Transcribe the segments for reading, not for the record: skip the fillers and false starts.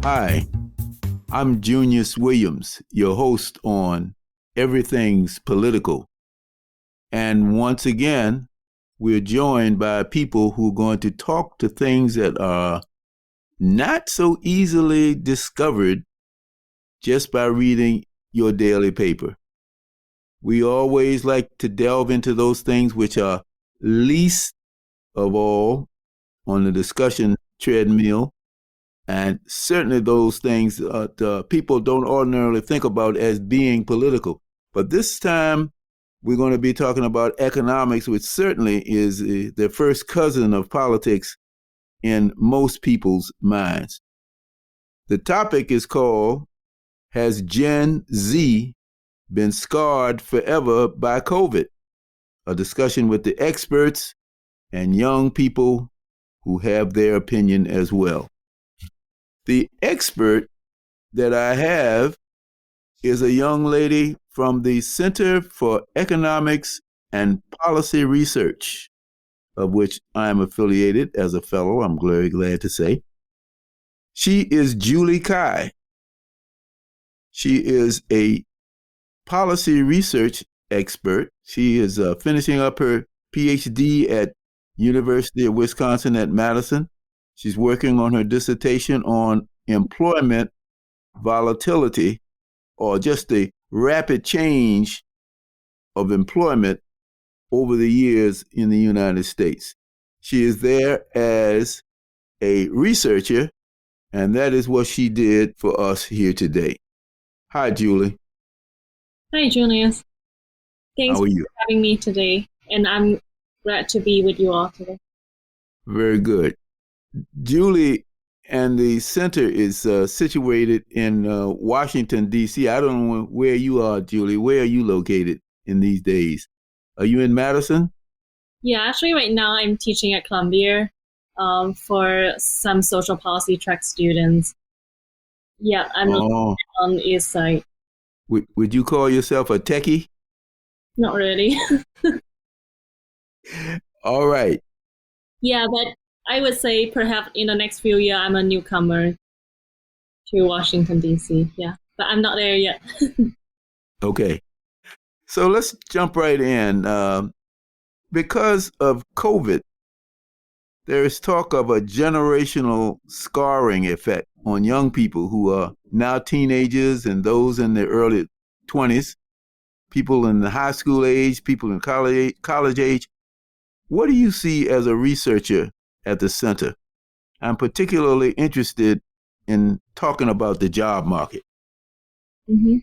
Hi, I'm Junius Williams, your host on Everything's Political. And once again, we're joined by people who are going to talk to things that are not so easily discovered just by reading your daily paper. We always like to delve into those things which are least of all on the discussion treadmill, and certainly those things that people don't ordinarily think about as being political. But this time, we're going to be talking about economics, which certainly is the first cousin of politics in most people's minds. The topic is called, Has Gen Z Been Scarred Forever by COVID? A discussion with the experts and young people who have their opinion as well. The expert that I have is a young lady from the Center for Economics and Policy Research, of which I am affiliated as a fellow, I'm very glad to say. She is Julie Kai. She is a policy research expert. She is finishing up her PhD at University of Wisconsin at Madison. She's working on her dissertation on employment volatility, or just the rapid change of employment over the years in the United States. She is there as a researcher, and that is what she did for us here today. Hi, Julie. Hi, Junius. Thanks How are for you? having me today, and I'm glad to be with you all today. Very good. Julie and the center is situated in Washington, D.C. I don't know where you are, Julie. Where are you located in these days? Are you in Madison? Yeah, actually, right now I'm teaching at Columbia for some social policy track students. Yeah, I'm on the east side. Would you call yourself a techie? Not really. All right. Yeah, but I would say perhaps in the next few years, I'm a newcomer to Washington, D.C. Yeah, but I'm not there yet. Okay. So let's jump right in. Because of COVID, there is talk of a generational scarring effect on young people who are now teenagers and those in their early 20s, people in the high school age, people in college age. What do you see as a researcher at the center? I'm particularly interested in talking about the job market. Mm-hmm.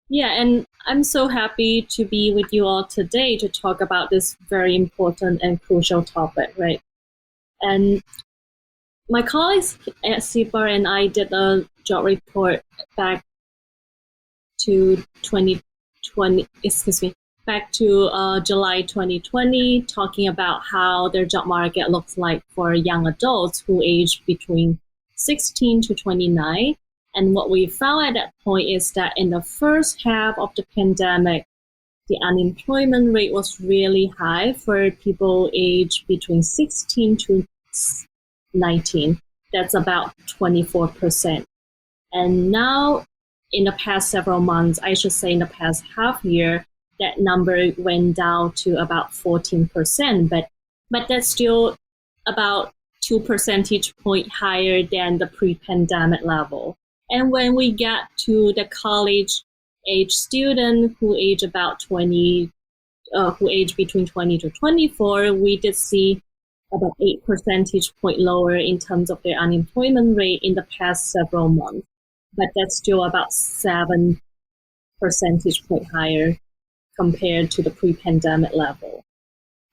Yeah, and I'm so happy to be with you all today to talk about this very important and crucial topic, right? And my colleagues at CPR and I did a job report back to 2020, back to July 2020, talking about how their job market looks like for young adults who age between 16 to 29. And what we found at that point is that in the first half of the pandemic, the unemployment rate was really high for people aged between 16 to 19. That's about 24%. And now, in the past several months, I should say in the past half year, that number went down to about 14%, but that's still about 2 percentage points higher than the pre-pandemic level. And when we get to the college age student who age about 20, who age between 20 to 24, we did see about 8 percentage point lower in terms of their unemployment rate in the past several months. But that's still about 7 percentage point higher compared to the pre-pandemic level.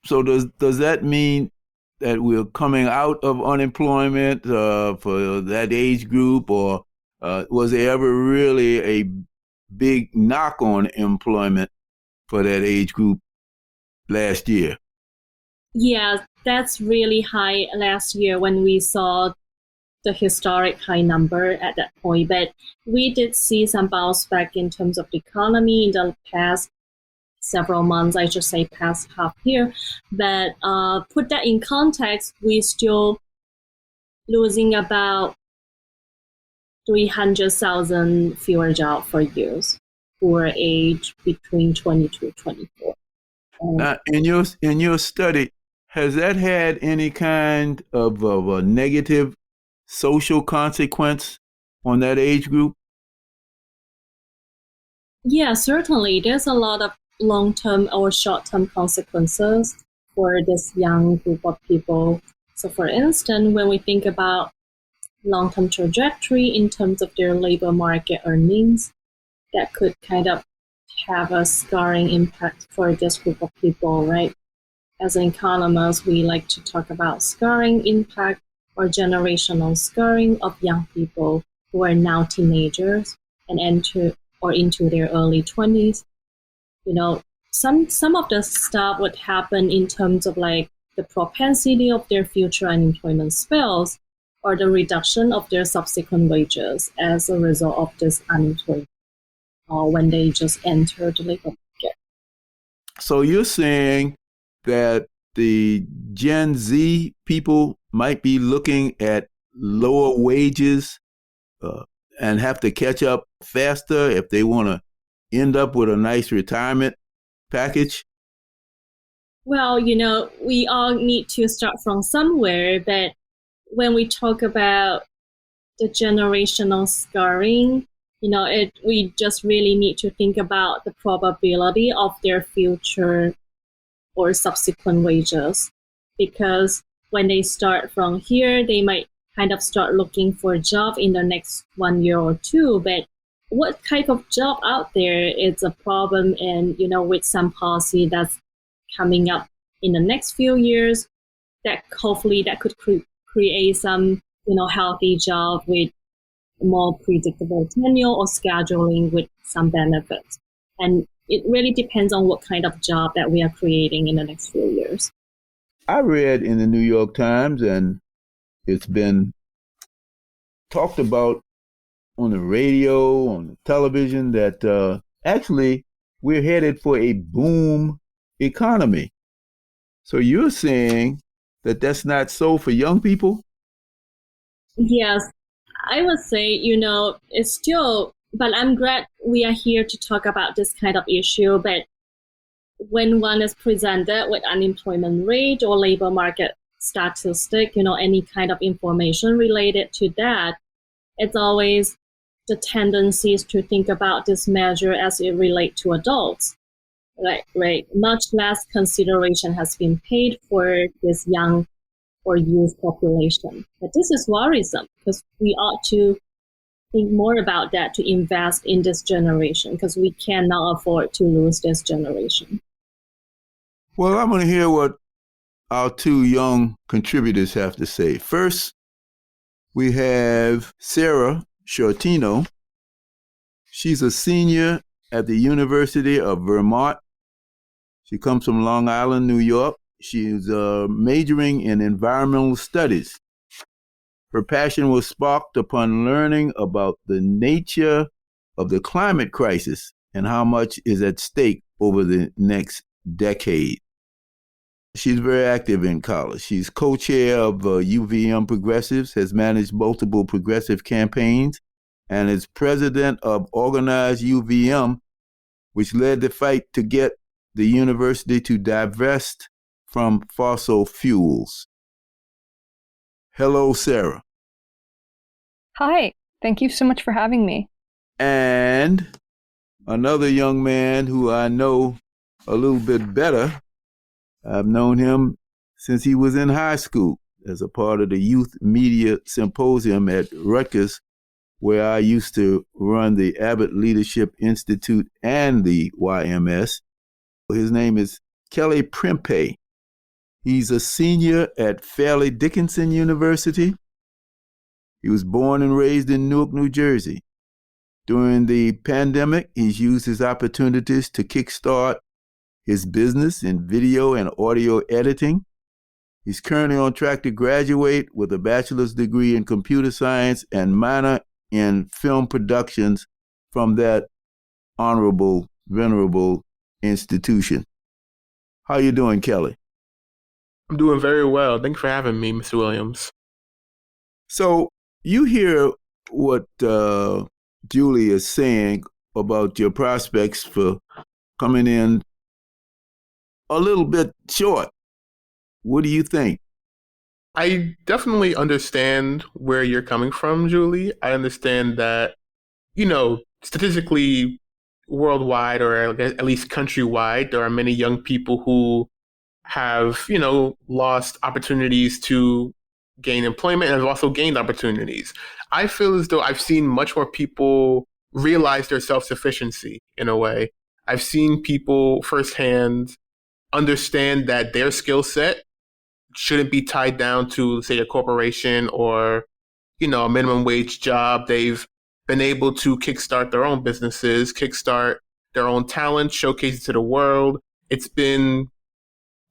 So does that mean that we're coming out of unemployment for that age group, or was there ever really a big knock on employment for that age group last year? Yeah, that's really high last year when we saw the historic high number at that point. But we did see some bounce back in terms of the economy in the past several months, I should say past half year. But put that in context, we're still losing about 300,000 fewer jobs for youth who are aged between 20 to 24. Now, in your study, has that had any kind of a negative social consequence on that age group? Yeah, certainly. There's a lot of long-term or short-term consequences for this young group of people. So, for instance, when we think about long-term trajectory in terms of their labor market earnings, that could kind of have a scarring impact for this group of people, right? As an economist, we like to talk about scarring impact or generational scarring of young people who are now teenagers and into their early 20s. You know, some of the stuff would happen in terms of like the propensity of their future unemployment spells or the reduction of their subsequent wages as a result of this unemployment or when they just enter the labor market. So you're saying that the Gen Z people might be looking at lower wages uh, and have to catch up faster if they want to end up with a nice retirement package? Well, we all need to start from somewhere, but when we talk about the generational scarring, we just really need to think about the probability of their future or subsequent wages. Because when they start from here, they might kind of start looking for a job in the next 1 year or two. But what type of job out there is a problem, and with some policy that's coming up in the next few years, that hopefully that could create some healthy job with more predictable tenure or scheduling with some benefits. And it really depends on what kind of job that we are creating in the next few years. I read in the New York Times, and it's been talked about on the radio, on the television, that actually we're headed for a boom economy. So you're saying that that's not so for young people? Yes, I would say, it's still, but I'm glad we are here to talk about this kind of issue. But when one is presented with unemployment rate or labor market statistic, any kind of information related to that, it's always the tendencies to think about this measure as it relates to adults. Right. Much less consideration has been paid for this young or youth population. But this is worrisome because we ought to think more about that to invest in this generation because we cannot afford to lose this generation. Well, I'm going to hear what our two young contributors have to say. First, we have Sarah Shortino. She's a senior at the University of Vermont. She comes from Long Island, New York. She's majoring in environmental studies. Her passion was sparked upon learning about the nature of the climate crisis and how much is at stake over the next decade. She's very active in college. She's co-chair of UVM Progressives, has managed multiple progressive campaigns, and is president of Organized UVM, which led the fight to get the university to divest from fossil fuels. Hello, Sarah. Hi, thank you so much for having me. And another young man who I know a little bit better. I've known him since he was in high school as a part of the Youth Media Symposium at Rutgers, where I used to run the Abbott Leadership Institute and the YMS. His name is Kelly Prempeh. He's a senior at Fairleigh Dickinson University. He was born and raised in Newark, New Jersey. During the pandemic, he's used his opportunities to kickstart his business in video and audio editing. He's currently on track to graduate with a bachelor's degree in computer science and minor in film productions from that honorable, venerable institution. How you doing, Kelly? I'm doing very well. Thanks for having me, Mr. Williams. So you hear what Julie is saying about your prospects for coming in a little bit short. What do you think? I definitely understand where you're coming from, Julie. I understand that, statistically worldwide or at least countrywide, there are many young people who have, lost opportunities to gain employment and have also gained opportunities. I feel as though I've seen much more people realize their self-sufficiency in a way. I've seen people firsthand understand that their skill set shouldn't be tied down to, say, a corporation or, a minimum wage job. They've been able to kickstart their own businesses, kickstart their own talent, showcase it to the world. It's been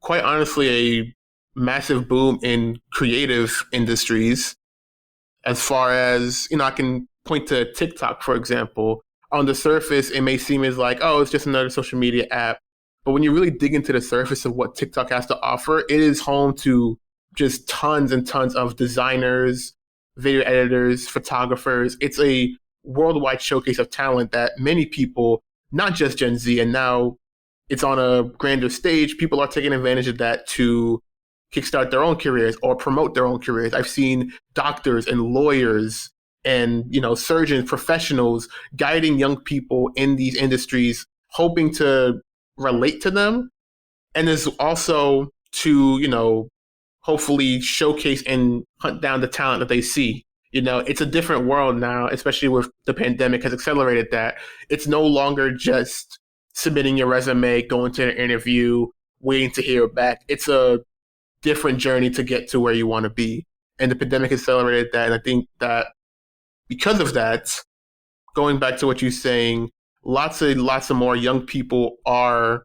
quite honestly a massive boom in creative industries. As far as, I can point to TikTok, for example. On the surface, it may seem as like, oh, it's just another social media app. But when you really dig into the surface of what TikTok has to offer, it is home to just tons and tons of designers, video editors, photographers. It's a worldwide showcase of talent that many people, not just Gen Z, and now it's on a grander stage, people are taking advantage of that to kickstart their own careers or promote their own careers. I've seen doctors and lawyers and, surgeons, professionals guiding young people in these industries, hoping to relate to them. And there's also to, hopefully showcase and hunt down the talent that they see. It's a different world now, especially with the pandemic has accelerated that. It's no longer just submitting your resume, going to an interview, waiting to hear back. It's a different journey to get to where you want to be. And the pandemic accelerated that. And I think that because of that, going back to what you're saying, lots of more young people are,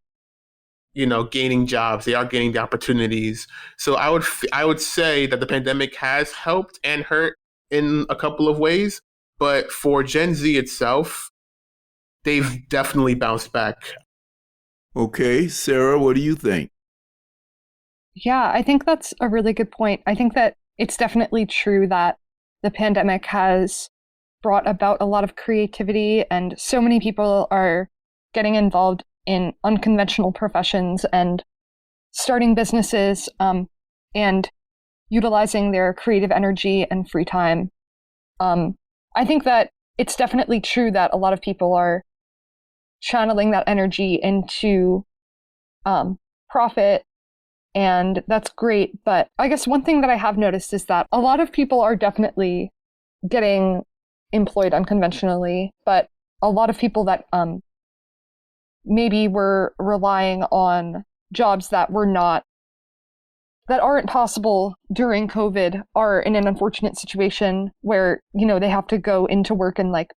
gaining jobs. They are gaining the opportunities. So I would say that the pandemic has helped and hurt in a couple of ways. But for Gen Z itself, they've definitely bounced back. Okay, Sarah, what do you think? Yeah, I think that's a really good point. I think that it's definitely true that the pandemic has brought about a lot of creativity, and so many people are getting involved in unconventional professions and starting businesses and utilizing their creative energy and free time. I think that it's definitely true that a lot of people are channeling that energy into profit, and that's great. But I guess one thing that I have noticed is that a lot of people are definitely getting employed unconventionally, but a lot of people that maybe were relying on jobs that aren't possible during COVID are in an unfortunate situation where, they have to go into work, and like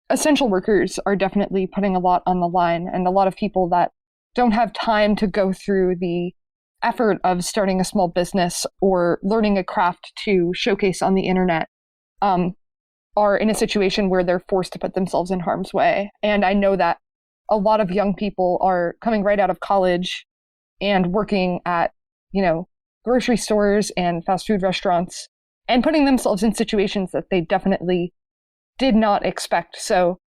essential workers are definitely putting a lot on the line. And a lot of people that don't have time to go through the effort of starting a small business or learning a craft to showcase on the internet are in a situation where they're forced to put themselves in harm's way. And I know that a lot of young people are coming right out of college and working at, grocery stores and fast food restaurants and putting themselves in situations that they definitely did not expect. So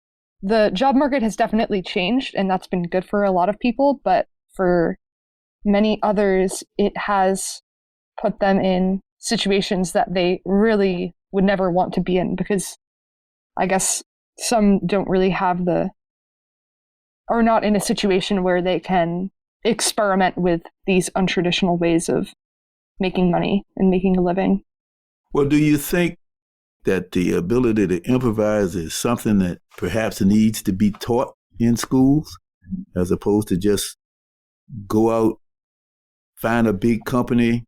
the job market has definitely changed, and that's been good for a lot of people, but for many others, it has put them in situations that they really would never want to be in, because I guess some don't really have are not in a situation where they can experiment with these untraditional ways of making money and making a living. Well, do you think that the ability to improvise is something that perhaps needs to be taught in schools, as opposed to just go out, find a big company,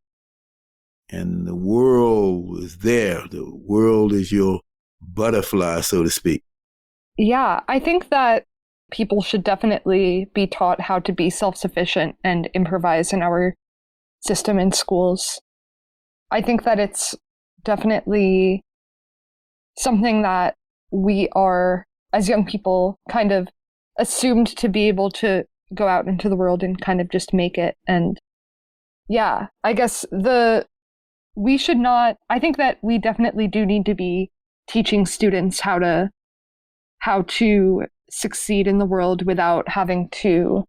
and the world is there? The world is your butterfly, so to speak. Yeah, I think that people should definitely be taught how to be self-sufficient and improvise in our system in schools. I think that it's definitely something that we are, as young people, kind of assumed to be able to go out into the world and kind of just make it. And yeah, I guess I think that we definitely do need to be teaching students how to succeed in the world without having to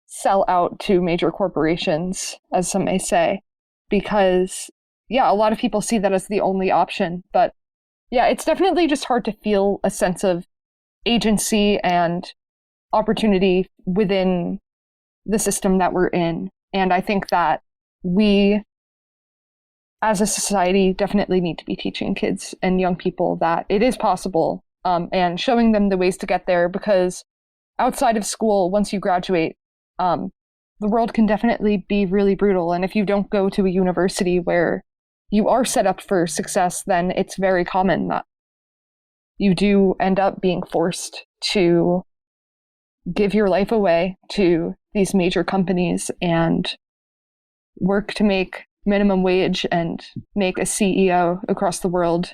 sell out to major corporations, as some may say, because a lot of people see that as the only option. But it's definitely just hard to feel a sense of agency and opportunity within the system that we're in. And I think that we, as a society, definitely need to be teaching kids and young people that it is possible, and showing them the ways to get there, because outside of school, once you graduate, the world can definitely be really brutal. And if you don't go to a university where you are set up for success, then it's very common that you do end up being forced to give your life away to these major companies and work to make minimum wage and make a CEO across the world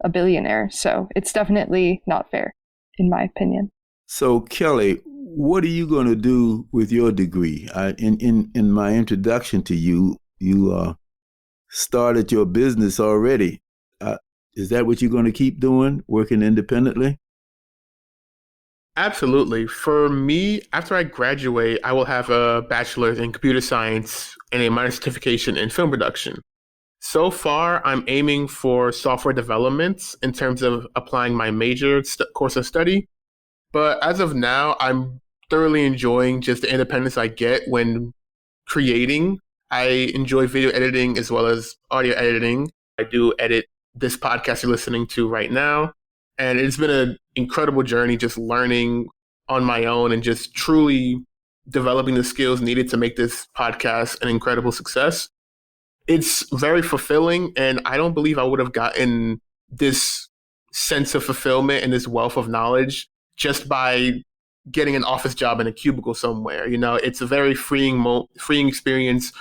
a billionaire. So it's definitely not fair, in my opinion. So, Kelly, what are you going to do with your degree? In my introduction to you, you started your business already. Is that what you're going to keep doing, working independently? Absolutely. For me, after I graduate, I will have a bachelor's in computer science and a minor certification in film production. So far, I'm aiming for software development in terms of applying my major course of study. But as of now, I'm thoroughly enjoying just the independence I get when creating. I enjoy video editing as well as audio editing. I do edit this podcast you're listening to right now. And it's been an incredible journey just learning on my own and just truly developing the skills needed to make this podcast an incredible success. It's very fulfilling, and I don't believe I would have gotten this sense of fulfillment and this wealth of knowledge just by getting an office job in a cubicle somewhere. You know, it's a very freeing experience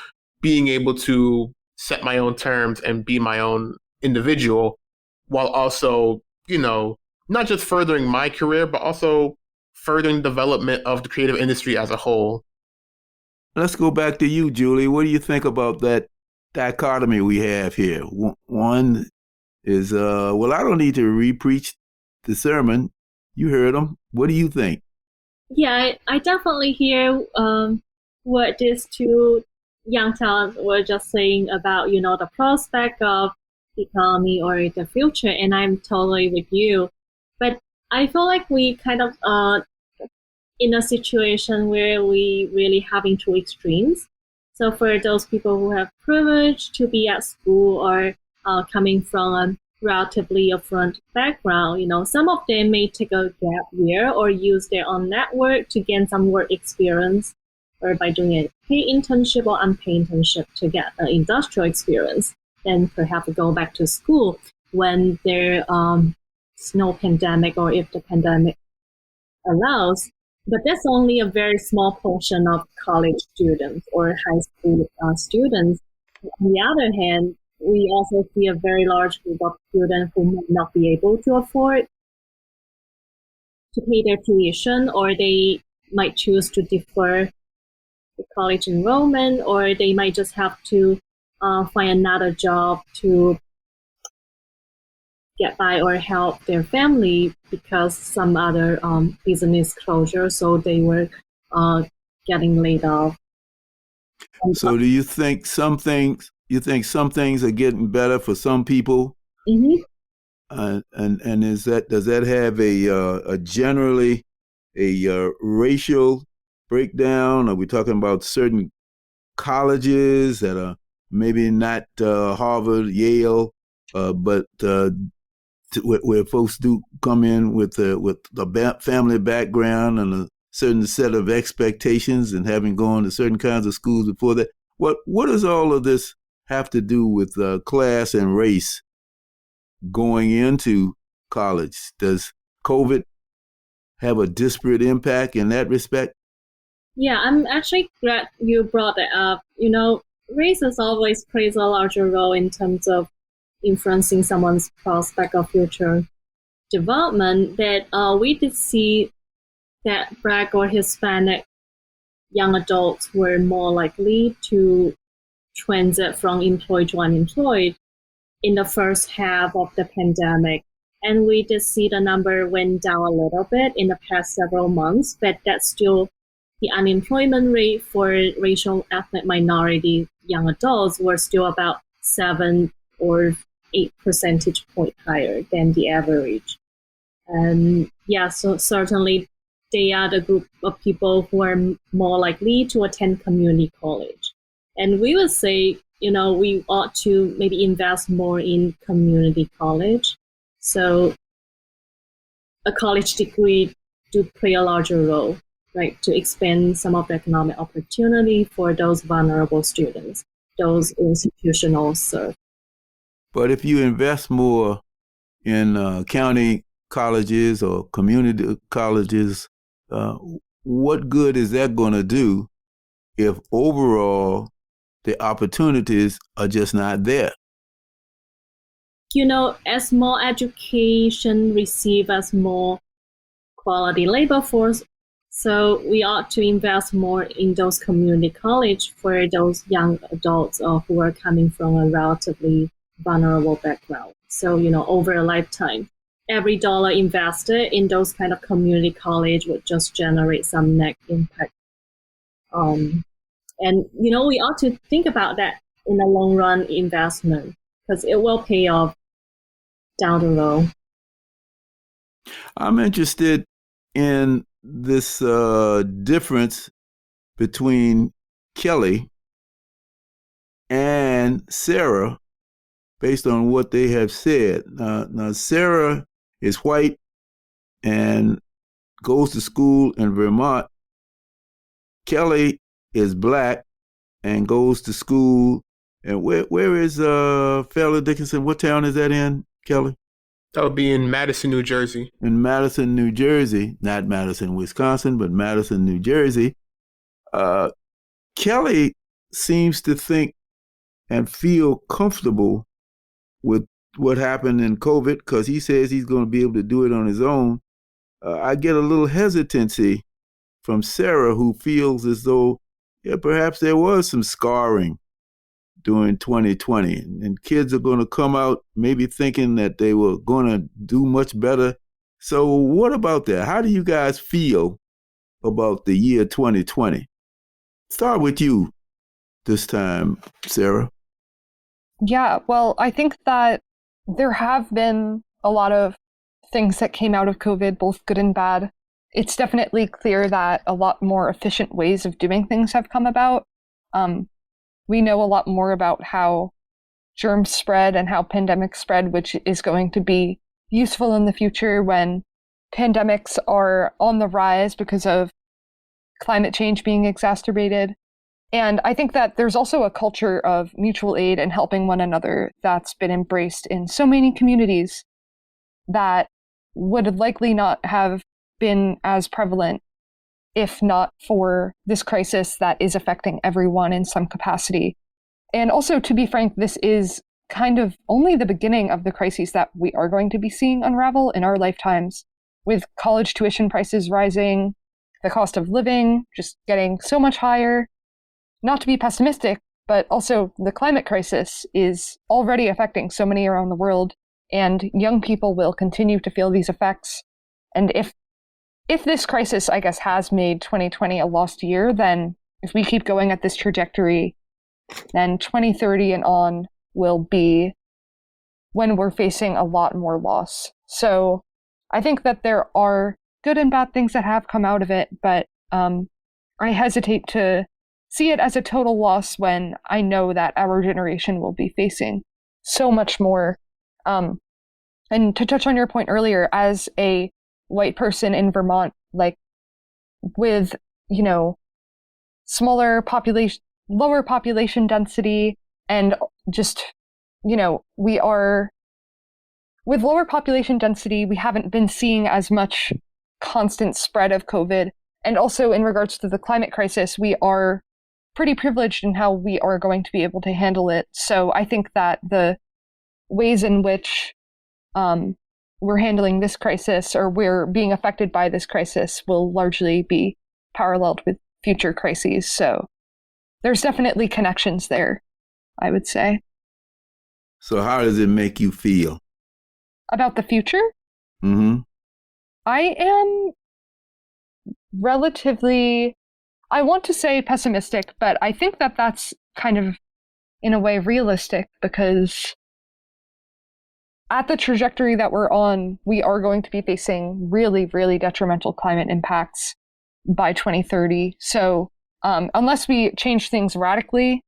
being able to set my own terms and be my own individual while also, you know, not just furthering my career, but also furthering development of the creative industry as a whole. Let's go back to you, Julie. What do you think about that dichotomy we have here? One is, well, I don't need to re-preach the sermon. You heard them. What do you think? Yeah, I definitely hear what these two young talents were just saying about, you know, the prospect of the economy or the future, and I'm totally with you. But I feel like we kind of in a situation where we really having two extremes. So for those people who have privilege to be at school or coming from a relatively affluent background, you know, some of them may take a gap year or use their own network to gain some work experience, or by doing a paid internship or unpaid internship to get an industrial experience, then perhaps go back to school when there's no pandemic or if the pandemic allows. But that's only a very small portion of college students or high school students. On the other hand, we also see a very large group of students who might not be able to afford to pay their tuition, or they might choose to defer the college enrollment, or they might just have to find another job to get by or help their family because some other business closure, so they were getting laid off. So do you think some things are getting better for some people? Mm-hmm. And does that have a generally a racial breakdown? Are we talking about certain colleges that are maybe not Harvard, Yale, but where folks do come in with a family background and a certain set of expectations and having gone to certain kinds of schools before that? What does all of this have to do with class and race going into college? Does COVID have a disparate impact in that respect? Yeah, I'm actually glad you brought that up. You know, race has always plays a larger role in terms of influencing someone's prospect of future development. That we did see that Black or Hispanic young adults were more likely to transit from employed to unemployed in the first half of the pandemic. And we did see the number went down a little bit in the past several months, but that's still the unemployment rate for racial ethnic minority young adults were still about 7 or 8 percentage point higher than the average. And yeah, so certainly they are the group of people who are more likely to attend community college. And we would say, we ought to maybe invest more in community college. So a college degree do play a larger role, right, to expand some of the economic opportunity for those vulnerable students, those institutional served. But if you invest more in county colleges or community colleges, what good is that going to do if overall the opportunities are just not there? As more education receive as more quality labor force, so we ought to invest more in those community college for those young adults who are coming from a relatively vulnerable background. So, over a lifetime, every dollar invested in those kind of community college would just generate some net impact. And, we ought to think about that in the long run investment because it will pay off down the road. I'm interested in this difference between Kelly and Sarah based on what they have said. Now, Sarah is white and goes to school in Vermont. Kelly is black and goes to school. And where is Fairleigh Dickinson? What town is that in, Kelly? That would be in Madison, New Jersey. In Madison, New Jersey, not Madison, Wisconsin, but Madison, New Jersey. Kelly seems to think and feel comfortable with what happened in COVID because he says he's going to be able to do it on his own. I get a little hesitancy from Sarah, who feels as though, perhaps there was some scarring during 2020, and kids are going to come out maybe thinking that they were going to do much better. So what about that? How do you guys feel about the year 2020? Start with you this time, Sarah. Yeah, well, I think that there have been a lot of things that came out of COVID, both good and bad. It's definitely clear that a lot more efficient ways of doing things have come about. We know a lot more about how germs spread and how pandemics spread, which is going to be useful in the future when pandemics are on the rise because of climate change being exacerbated. And I think that there's also a culture of mutual aid and helping one another that's been embraced in so many communities that would likely not have been as prevalent if not for this crisis that is affecting everyone in some capacity. And also, to be frank, this is kind of only the beginning of the crises that we are going to be seeing unravel in our lifetimes, with college tuition prices rising, the cost of living just getting so much higher. Not to be pessimistic, but also the climate crisis is already affecting so many around the world, and young people will continue to feel these effects. And if this crisis, I guess, has made 2020 a lost year, then if we keep going at this trajectory, then 2030 and on will be when we're facing a lot more loss. So I think that there are good and bad things that have come out of it, but I hesitate to see it as a total loss when I know that our generation will be facing so much more. And to touch on your point earlier, as a white person in Vermont, like with, lower population density, and just, we are, with lower population density, we haven't been seeing as much constant spread of COVID. And also in regards to the climate crisis, we are pretty privileged in how we are going to be able to handle it. So I think that the ways in which we're handling this crisis, or we're being affected by this crisis, will largely be paralleled with future crises. So there's definitely connections there, I would say. So how does it make you feel? About the future? Mm-hmm. I am relatively, I want to say pessimistic, but I think that that's kind of, in a way, realistic because at the trajectory that we're on, we are going to be facing really, really detrimental climate impacts by 2030. So unless we change things radically,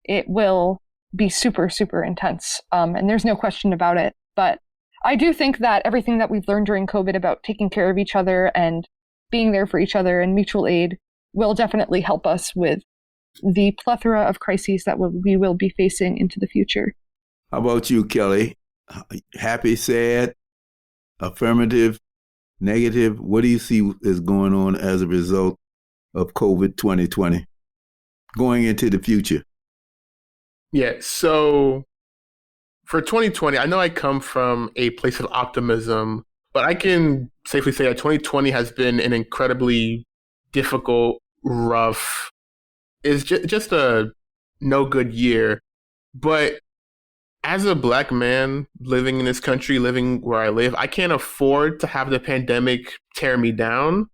it will be super, super intense. And there's no question about it. But I do think that everything that we've learned during COVID about taking care of each other and being there for each other and mutual aid will definitely help us with the plethora of crises that we will be facing into the future. How about you, Kelly? Happy, sad, affirmative, negative? What do you see is going on as a result of COVID 2020 going into the future? Yeah, so for 2020, I know I come from a place of optimism, but I can safely say that 2020 has been an incredibly difficult, rough, is just a no good year. But as a Black man living in this country, living where I live, I can't afford to have the pandemic tear me down.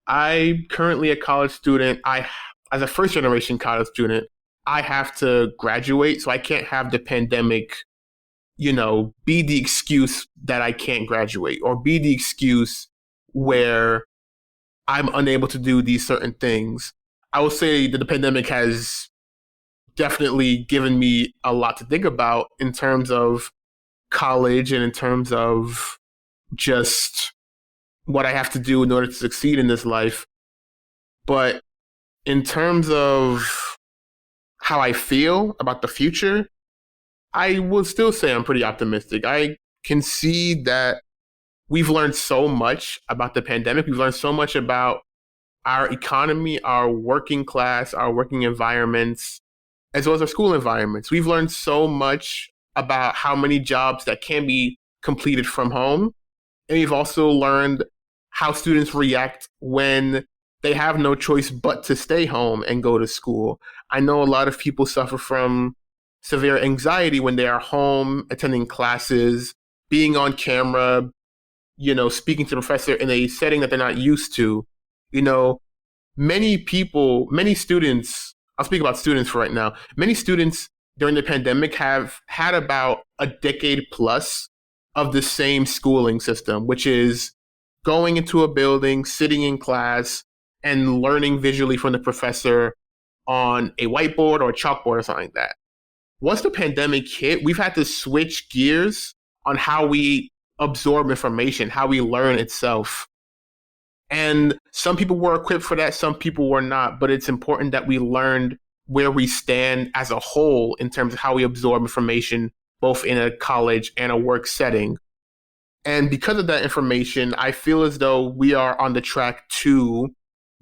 I'm currently a college student. As a first generation college student, I have to graduate, so I can't have the pandemic, be the excuse that I can't graduate or be the excuse where I'm unable to do these certain things. I will say that the pandemic has definitely given me a lot to think about in terms of college and in terms of just what I have to do in order to succeed in this life. But in terms of how I feel about the future, I will still say I'm pretty optimistic. I can see that we've learned so much about the pandemic. We've learned so much about our economy, our working class, our working environments, as well as our school environments. We've learned so much about how many jobs that can be completed from home. And we've also learned how students react when they have no choice but to stay home and go to school. I know a lot of people suffer from severe anxiety when they are home, attending classes, being on camera, speaking to the professor in a setting that they're not used to. Many students, I'll speak about students for right now. Many students during the pandemic have had about a decade plus of the same schooling system, which is going into a building, sitting in class, and learning visually from the professor on a whiteboard or a chalkboard or something like that. Once the pandemic hit, we've had to switch gears on how we absorb information, how we learn itself. And some people were equipped for that, some people were not, but it's important that we learned where we stand as a whole in terms of how we absorb information, both in a college and a work setting. And because of that information, I feel as though we are on the track to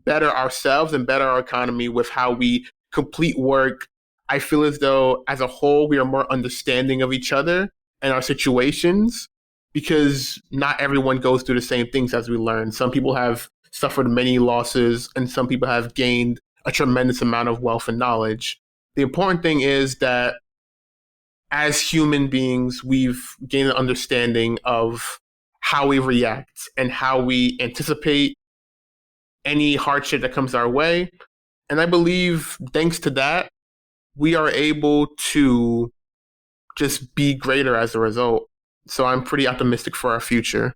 better ourselves and better our economy with how we complete work. I feel as though as a whole, we are more understanding of each other and our situations, because not everyone goes through the same things as we learn. Some people have suffered many losses and some people have gained a tremendous amount of wealth and knowledge. The important thing is that as human beings, we've gained an understanding of how we react and how we anticipate any hardship that comes our way. And I believe thanks to that, we are able to just be greater as a result. So I'm pretty optimistic for our future.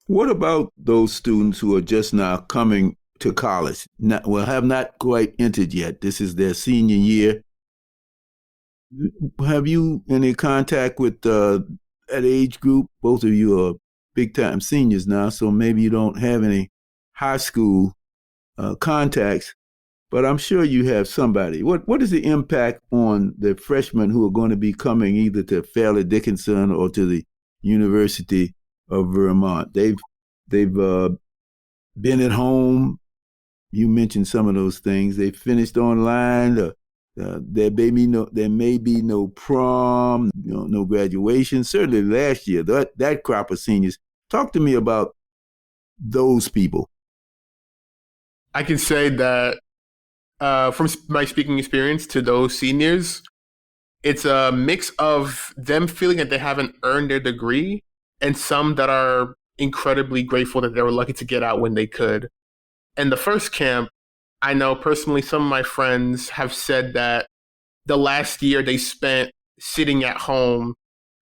What about those students who are just now coming to college, have not quite entered yet? This is their senior year. Have you any contact with that age group? Both of you are big-time seniors now, so maybe you don't have any high school contacts, but I'm sure you have somebody. What is the impact on the freshmen who are going to be coming either to Fairleigh Dickinson or to the University of Vermont? They've been at home. You mentioned some of those things. They finished online. There may be no prom, no graduation. Certainly last year, that crop of seniors. Talk to me about those people. I can say that from my speaking experience to those seniors, It's a mix of them feeling that they haven't earned their degree and some that are incredibly grateful that they were lucky to get out when they could. And the first camp, I know personally some of my friends have said that the last year they spent sitting at home,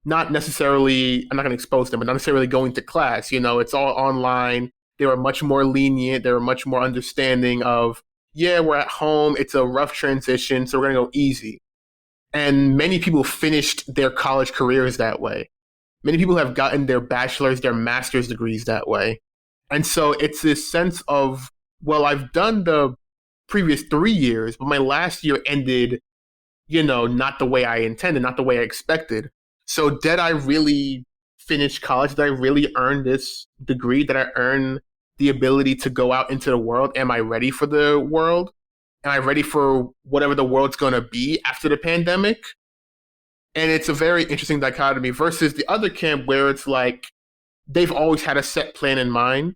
not necessarily, I'm not going to expose them, but not necessarily going to class. It's all online. They were much more lenient. They were much more understanding of, yeah, we're at home. It's a rough transition, so we're going to go easy. And many people finished their college careers that way. Many people have gotten their bachelor's, their master's degrees that way. And so it's this sense of, well, I've done the previous 3 years, but my last year ended, not the way I intended, not the way I expected. So did I really finish college? Did I really earn this degree? Did I earn the ability to go out into the world? Am I ready for the world? Am I ready for whatever the world's going to be after the pandemic? And it's a very interesting dichotomy versus the other camp where it's like they've always had a set plan in mind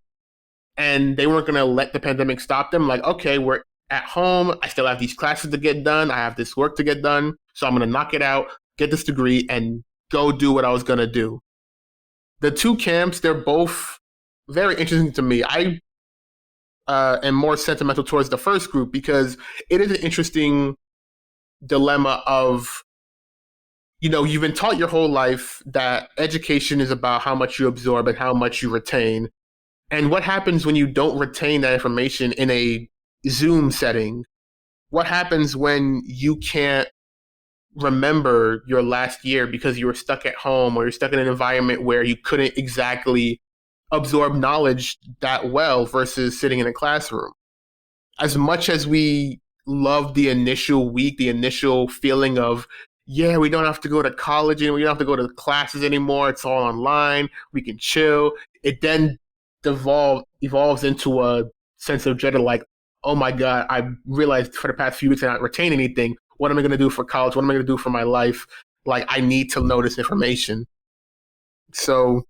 and they weren't going to let the pandemic stop them. Like, okay, we're at home. I still have these classes to get done. I have this work to get done. So I'm going to knock it out, get this degree, and go do what I was going to do. The two camps, they're both very interesting to me. I am more sentimental towards the first group because it is an interesting dilemma of, you've been taught your whole life that education is about how much you absorb and how much you retain. And what happens when you don't retain that information in a Zoom setting? What happens when you can't remember your last year because you were stuck at home or you're stuck in an environment where you couldn't exactly absorb knowledge that well versus sitting in a classroom? As much as we love the initial week, the initial feeling of, yeah, we don't have to go to college and we don't have to go to classes anymore. It's all online. We can chill. It then evolves into a sense of dread of like, oh my God, I realized for the past few weeks I not retain anything. What am I going to do for college? What am I going to do for my life? Like, I need to know this information. So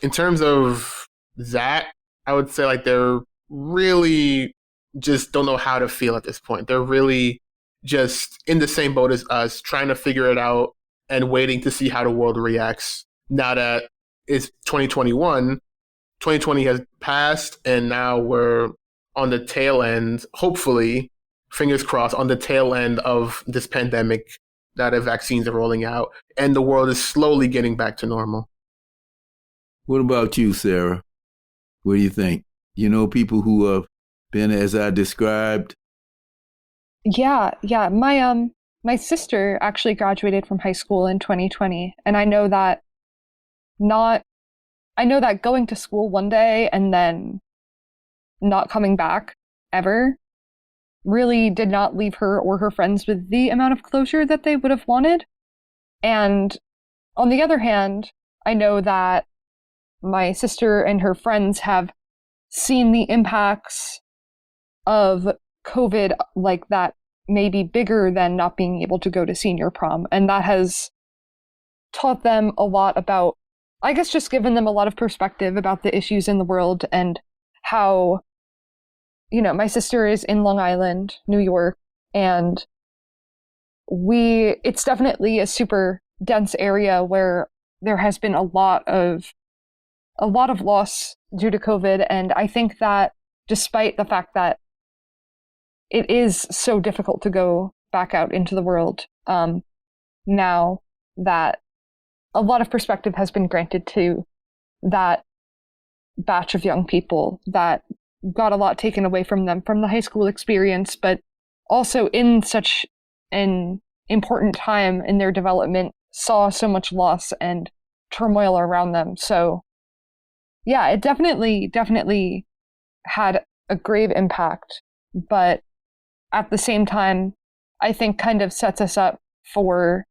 in terms of that, I would say like they're really just don't know how to feel at this point. They're really just in the same boat as us, trying to figure it out and waiting to see how the world reacts. Now that it's 2021, 2020 has passed, and now we're on the tail end, hopefully, fingers crossed, on the tail end of this pandemic, that the vaccines are rolling out, and the world is slowly getting back to normal. What about you, Sarah? What do you think? People who have been as I described? Yeah. My sister actually graduated from high school in 2020, and I know that going to school one day and then not coming back ever really did not leave her or her friends with the amount of closure that they would have wanted. And on the other hand, I know that my sister and her friends have seen the impacts of COVID like that may be bigger than not being able to go to senior prom. And that has taught them a lot about, I guess, just given them a lot of perspective about the issues in the world and how, my sister is in Long Island, New York, and it's definitely a super dense area where there has been a lot of loss due to COVID. And I think that despite the fact that it is so difficult to go back out into the world, now that a lot of perspective has been granted to that batch of young people that got a lot taken away from them from the high school experience, but also in such an important time in their development, saw so much loss and turmoil around them. So yeah, it definitely had a grave impact, but at the same time, I think kind of sets us up for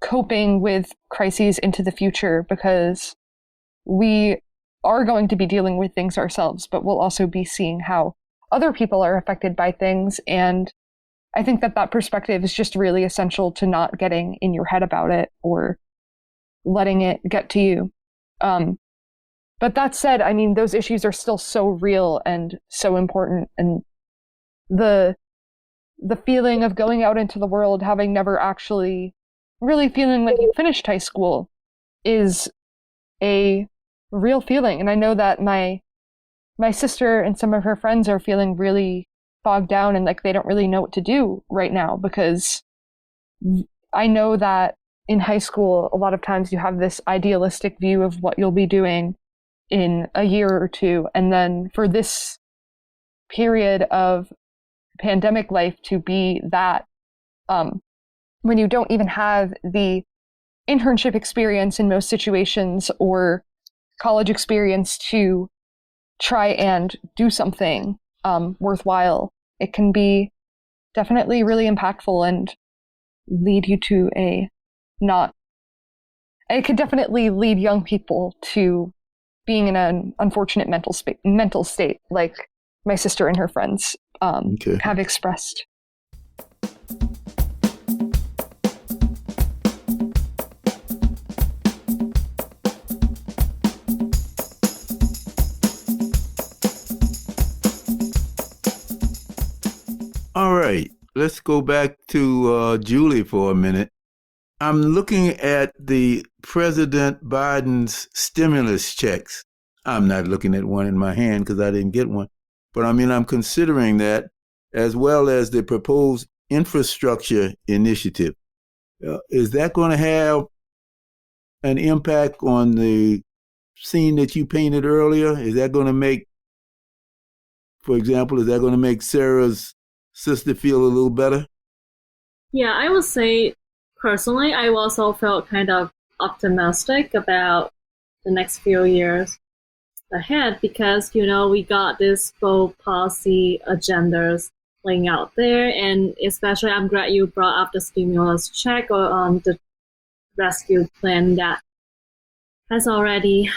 coping with crises into the future, because we are going to be dealing with things ourselves, but we'll also be seeing how other people are affected by things. And I think that perspective is just really essential to not getting in your head about it or letting it get to you. But that said, I mean, those issues are still so real and so important. And the feeling of going out into the world, having never actually really feeling like you finished high school is a real feeling. And I know that my sister and some of her friends are feeling really bogged down and like they don't really know what to do right now, because I know that in high school, a lot of times you have this idealistic view of what you'll be doing in a year or two. And then for this period of pandemic life to be that, when you don't even have the internship experience in most situations or college experience to try and do something worthwhile, it can be definitely really impactful and lead you to it could definitely lead young people to being in an unfortunate mental state, like my sister and her friends have expressed. All right, let's go back to Julie for a minute. I'm looking at the President Biden's stimulus checks. I'm not looking at one in my hand because I didn't get one. But I mean, I'm considering that, as well as the proposed infrastructure initiative. Is that going to have an impact on the scene that you painted earlier? Is that going to make, for example, Sarah's sister feel a little better? Yeah, I would say personally, I also felt kind of optimistic about the next few years ahead because, we got this bold policy agendas laying out there. And especially, I'm glad you brought up the stimulus check or the rescue plan that has already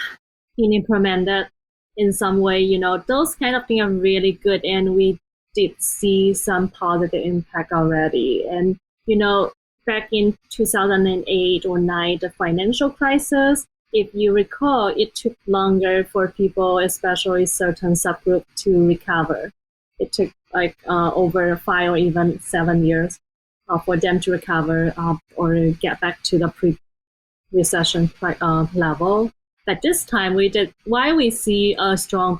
been implemented in some way. Those kind of things are really good. And we did see some positive impact already. And, back in 2008 or 9, the financial crisis, if you recall, it took longer for people, especially certain subgroups, to recover. It took over 5 or even 7 years for them to recover or get back to the pre-recession level. But this time why we see a strong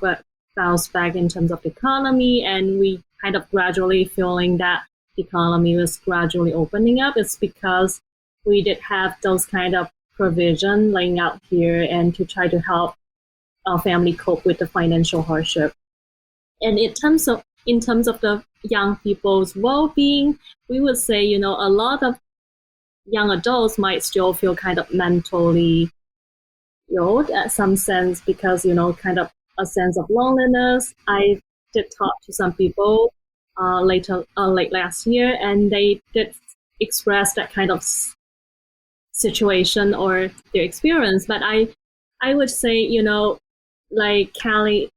bounce back in terms of the economy, and we kind of gradually feeling that the economy was gradually opening up, is because we did have those kind of provision laying out here and to try to help our family cope with the financial hardship. And in terms of the young people's well-being, we would say, a lot of young adults might still feel kind of mentally ill at some sense because, kind of a sense of loneliness. I did talk to some people late last year, and they did express that kind of situation or their experience. But I would say, like Callie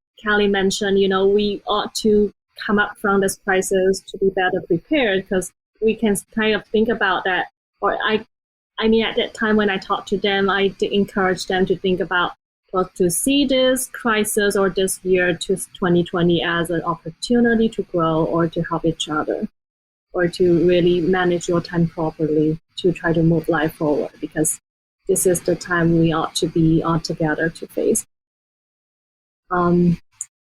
mentioned, we ought to come up from this crisis to be better prepared, because we can kind of think about that. Or I mean, at that time when I talked to them, I did encourage them to think about, to see this crisis or this year to 2020 as an opportunity to grow or to help each other, or to really manage your time properly to try to move life forward, because this is the time we ought to be all together to face.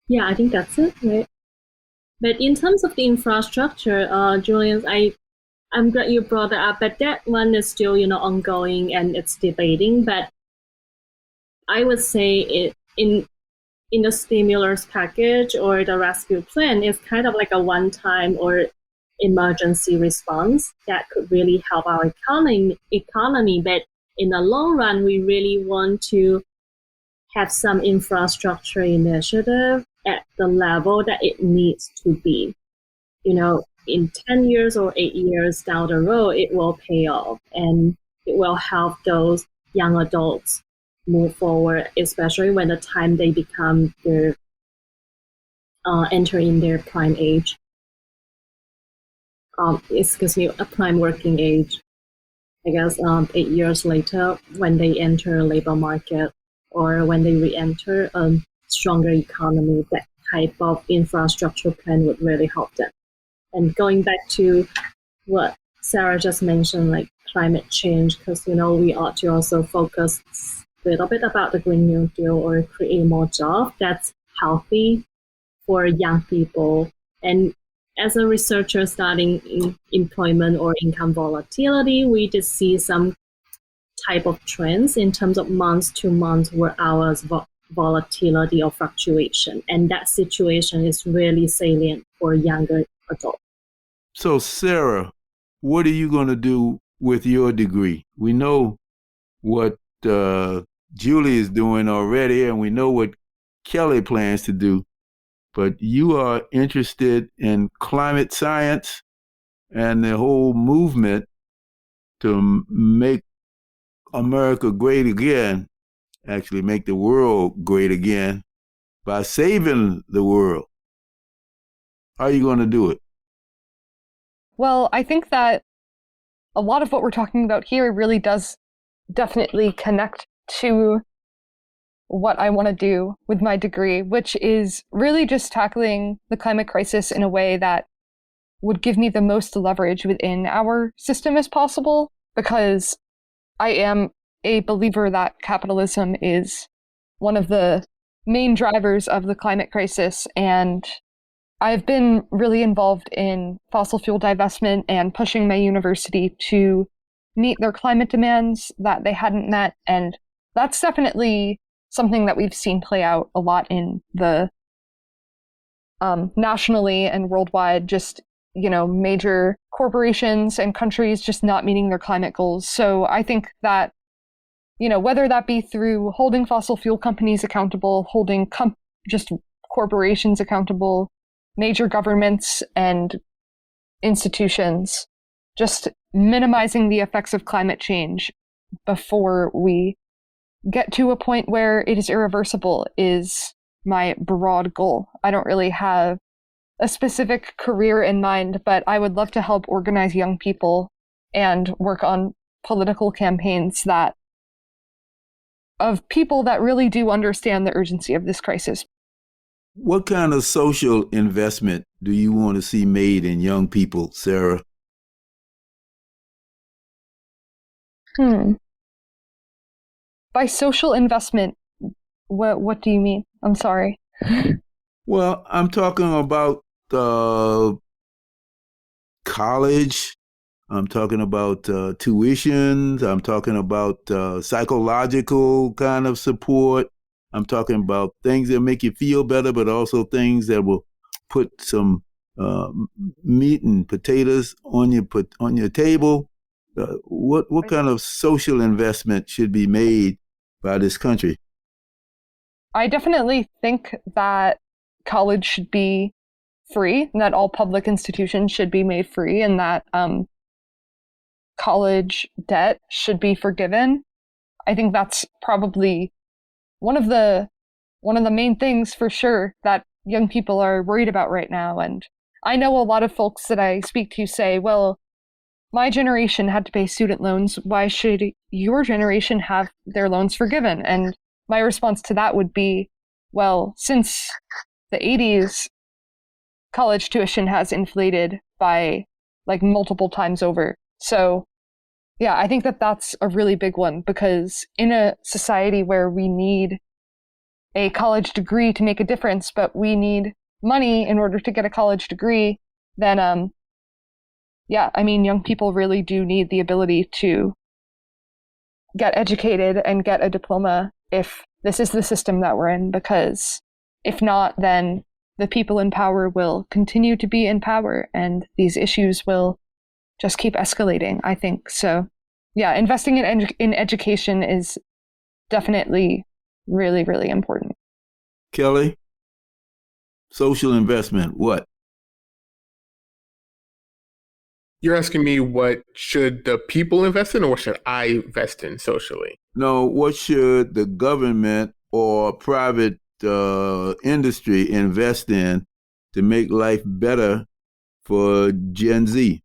Yeah, I think that's it, right? But in terms of the infrastructure, Julian, I'm glad you brought that up, but that one is still, ongoing and it's debating. But I would say in the stimulus package or the rescue plan is kind of like a one-time or emergency response that could really help our economy. But in the long run, we really want to have some infrastructure initiative at the level that it needs to be. In 10 years or 8 years down the road, it will pay off and it will help those young adults move forward, especially when the time they become enter in their prime age. A prime working age. I guess 8 years later, when they enter labor market or when they re-enter a stronger economy, that type of infrastructure plan would really help them. And going back to what Sarah just mentioned, like climate change, because we ought to also focus a little bit about the Green New Deal or create more jobs that's healthy for young people. And as a researcher studying employment or income volatility, we just see some type of trends in terms of month to month work hours volatility or fluctuation. And that situation is really salient for younger adults. So, Sarah, what are you going to do with your degree? We know what Julie is doing already, and we know what Kelly plans to do. But you are interested in climate science and the whole movement to make America great again, actually make the world great again by saving the world. How are you going to do it? Well, I think that a lot of what we're talking about here really does definitely connect to what I want to do with my degree, which is really just tackling the climate crisis in a way that would give me the most leverage within our system as possible, because I am a believer that capitalism is one of the main drivers of the climate crisis, and I've been really involved in fossil fuel divestment and pushing my university to meet their climate demands that they hadn't met, and that's definitely something that we've seen play out a lot in the nationally and worldwide, just, major corporations and countries just not meeting their climate goals. So I think that, whether that be through holding fossil fuel companies accountable, holding just corporations accountable, major governments and institutions, just minimizing the effects of climate change before we get to a point where it is irreversible is my broad goal. I don't really have a specific career in mind, but I would love to help organize young people and work on political campaigns of people that really do understand the urgency of this crisis. What kind of social investment do you want to see made in young people, Sarah? By social investment, what do you mean? I'm sorry. Well, I'm talking about college. I'm talking about tuitions. I'm talking about psychological kind of support. I'm talking about things that make you feel better, but also things that will put some meat and potatoes on your table. What kind of social investment should be made by this country? I definitely think that college should be free, and that all public institutions should be made free, and that college debt should be forgiven. I think that's probably one of the main things for sure that young people are worried about right now. And I know a lot of folks that I speak to say, well, my generation had to pay student loans. Why should your generation have their loans forgiven? And my response to that would be, well, since the 80s, college tuition has inflated by like multiple times over. So yeah, I think that that's a really big one, because in a society where we need a college degree to make a difference, but we need money in order to get a college degree, then young people really do need the ability to get educated and get a diploma if this is the system that we're in, because if not, then the people in power will continue to be in power and these issues will just keep escalating, I think. So yeah, investing in education is definitely really, really important. Kelly, social investment, what? You're asking me what should the people invest in, or what should I invest in socially? No, what should the government or private industry invest in to make life better for Gen Z?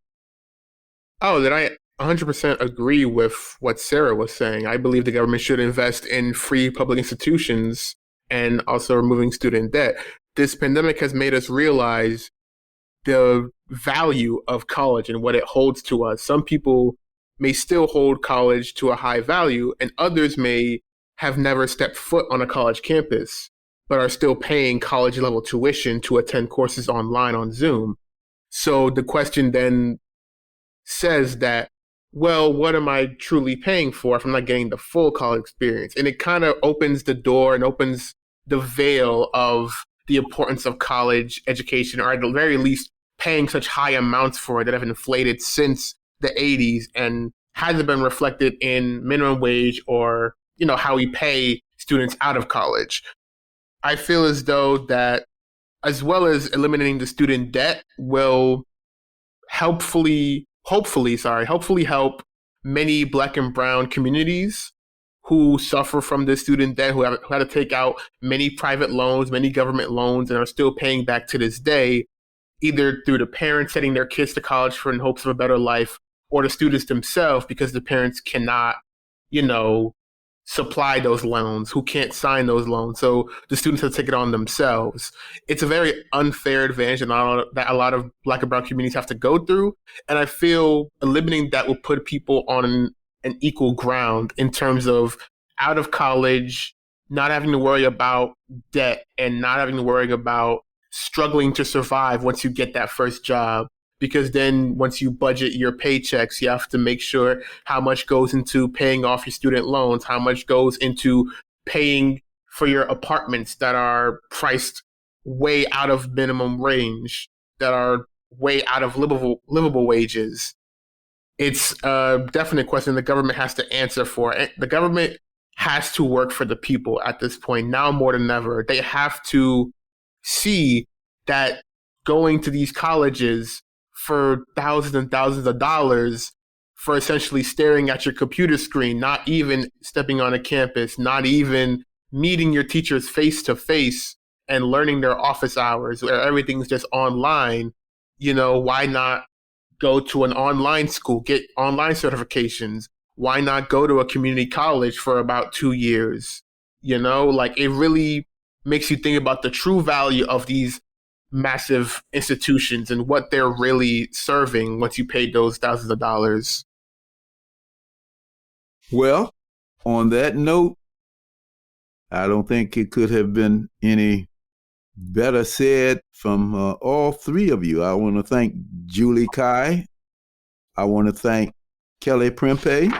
Oh, then I 100% agree with what Sarah was saying. I believe the government should invest in free public institutions and also removing student debt. This pandemic has made us realize the value of college and what it holds to us. Some people may still hold college to a high value, and others may have never stepped foot on a college campus, but are still paying college level tuition to attend courses online on Zoom. So the question then says that, well, what am I truly paying for if I'm not getting the full college experience? And it kind of opens the door and opens the veil of the importance of college education, or at the very least, paying such high amounts for it that have inflated since the 80s and hasn't been reflected in minimum wage or, how we pay students out of college. I feel as though that, as well as eliminating the student debt, will hopefully help many Black and brown communities who suffer from this student debt, who had to take out many private loans, many government loans, and are still paying back to this day, either through the parents sending their kids to college for in hopes of a better life, or the students themselves because the parents cannot, supply those loans, who can't sign those loans. So the students have to take it on themselves. It's a very unfair advantage that a lot of Black and brown communities have to go through. And I feel eliminating that will put people on an equal ground in terms of out of college, not having to worry about debt and not having to worry about struggling to survive once you get that first job. Because then once you budget your paychecks, you have to make sure how much goes into paying off your student loans, how much goes into paying for your apartments that are priced way out of minimum range, that are way out of livable wages. It's a definite question the government has to answer for. The government has to work for the people at this point, now more than ever. They have to see that going to these colleges for thousands and thousands of dollars for essentially staring at your computer screen, not even stepping on a campus, not even meeting your teachers face to face and learning their office hours where everything's just online. Why not go to an online school, get online certifications? Why not go to a community college for about 2 years? It really makes you think about the true value of these massive institutions and what they're really serving once you pay those thousands of dollars. Well, on that note, I don't think it could have been any better said from all three of you. I want to thank Julie Kai. I want to thank Kelly Prempe.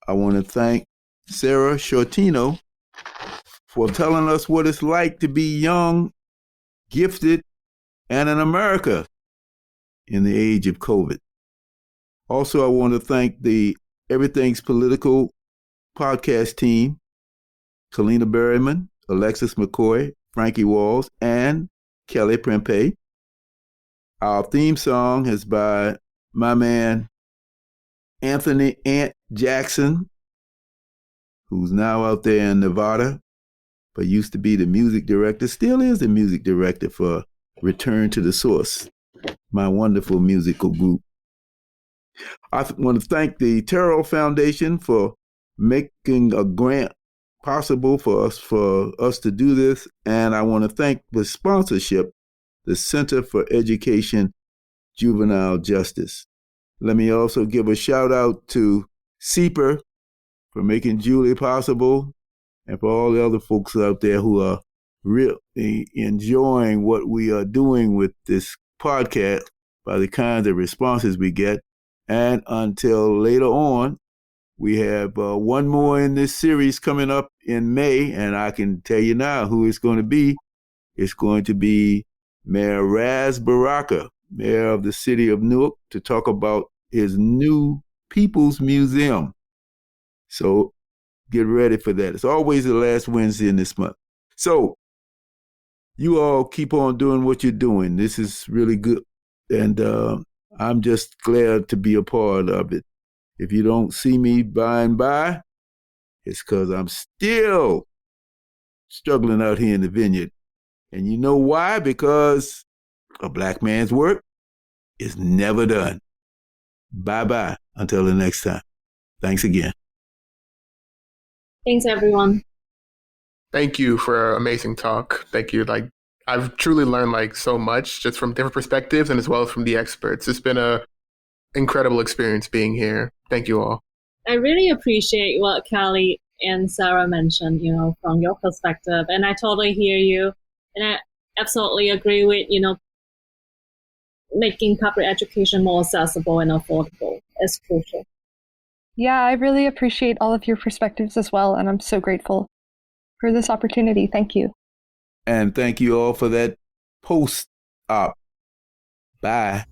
I want to thank Sarah Shortino for telling us what it's like to be young, gifted, and in America in the age of COVID. Also, I want to thank the Everything's Political podcast team, Kalina Berryman, Alexis McCoy, Frankie Walls, and Kelly Prempe. Our theme song is by my man, Anthony Ant Jackson, who's now out there in Nevada, but used to be the music director, still is the music director for Return to the Source, my wonderful musical group. I want to thank the Terrell Foundation for making a grant possible for us to do this, and I want to thank the sponsorship, the Center for Education Juvenile Justice. Let me also give a shout out to CEPR for making Julie possible, and for all the other folks out there who are really enjoying what we are doing with this podcast by the kinds of responses we get. And until later on, we have one more in this series coming up in May, and I can tell you now who it's going to be. It's going to be Mayor Raz Baraka, mayor of the city of Newark, to talk about his new People's Museum. So get ready for that. It's always the last Wednesday in this month. So you all keep on doing what you're doing. This is really good. And I'm just glad to be a part of it. If you don't see me by and by, it's because I'm still struggling out here in the vineyard. And you know why? Because a Black man's work is never done. Bye-bye until the next time. Thanks again. Thanks, everyone. Thank you for an amazing talk. Thank you. I've truly learned like so much just from different perspectives and as well as from the experts. It's been a incredible experience being here. Thank you all. I really appreciate what Callie and Sarah mentioned, from your perspective. And I totally hear you. And I absolutely agree with, making public education more accessible and affordable is crucial. Yeah, I really appreciate all of your perspectives as well. And I'm so grateful for this opportunity. Thank you. And thank you all for that post-op. Bye.